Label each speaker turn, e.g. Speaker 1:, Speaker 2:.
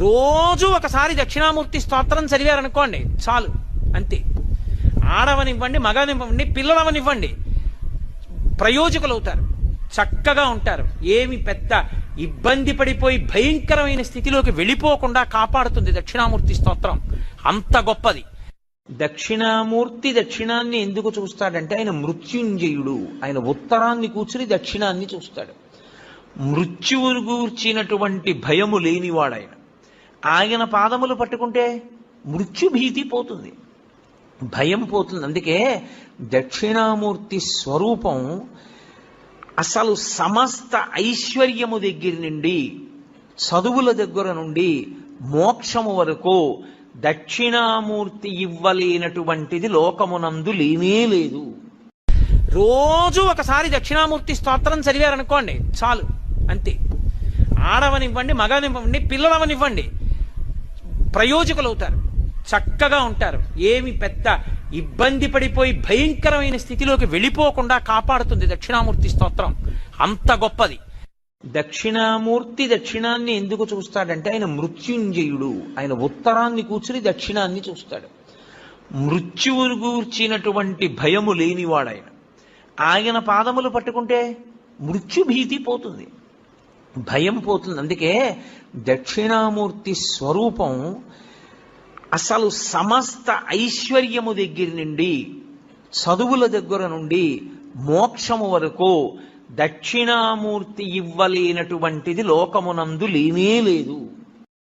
Speaker 1: రోజు ఒకసారి దక్షిణామూర్తి స్తోత్రం చదివారనుకోండి చాలు, అంతే. ఆడవనివ్వండి, మగనివ్వండి, పిల్లలవనివ్వండి, ప్రయోజకులు అవుతారు, చక్కగా ఉంటారు. ఏమి పెద్ద ఇబ్బంది పడిపోయి భయంకరమైన స్థితిలోకి వెళ్ళిపోకుండా కాపాడుతుంది దక్షిణామూర్తి స్తోత్రం. అంత గొప్పది. దక్షిణామూర్తి దక్షిణాన్ని ఎందుకు చూస్తాడంటే ఆయన మృత్యుంజయుడు. ఆయన ఉత్తరాన్ని కూర్చుని దక్షిణాన్ని చూస్తాడు. మృత్యువును గూర్చినటువంటి భయము లేనివాడాయన. ఆయన పాదములు పట్టుకుంటే మృత్యుభీతి పోతుంది, భయం పోతుంది. అందుకే దక్షిణామూర్తి స్వరూపం అసలు సమస్త ఐశ్వర్యము దగ్గర నుండి, చదువుల దగ్గర నుండి, మోక్షము వరకు దక్షిణామూర్తి ఇవ్వలేనటువంటిది లోకమునందు లేనే లేదు. రోజు ఒకసారి దక్షిణామూర్తి స్తోత్రం చదివారనుకోండి చాలు, అంతే. ఆడవనివ్వండి, మగనివ్వండి, పిల్లలవనివ్వండి, ప్రయోజకులు అవుతారు, చక్కగా ఉంటారు. ఏమి పెద్ద ఇబ్బంది పడిపోయి భయంకరమైన స్థితిలోకి వెళ్ళిపోకుండా కాపాడుతుంది దక్షిణామూర్తి స్తోత్రం. అంత గొప్పది. దక్షిణామూర్తి దక్షిణాన్ని ఎందుకు చూస్తాడంటే ఆయన మృత్యుంజయుడు. ఆయన ఉత్తరాన్ని కూర్చుని దక్షిణాన్ని చూస్తాడు. మృత్యువును గూర్చినటువంటి భయము లేనివాడాయన. ఆయన పాదములు పట్టుకుంటే మృత్యుభీతి పోతుంది, భయం పోతుంది. అందుకే దక్షిణామూర్తి స్వరూపం అసలు సమస్త ఐశ్వర్యము దగ్గర నుండి, చదువుల దగ్గర నుండి, మోక్షము వరకు దక్షిణామూర్తి ఇవ్వలేనటువంటిది లోకమునందు లేనే లేదు.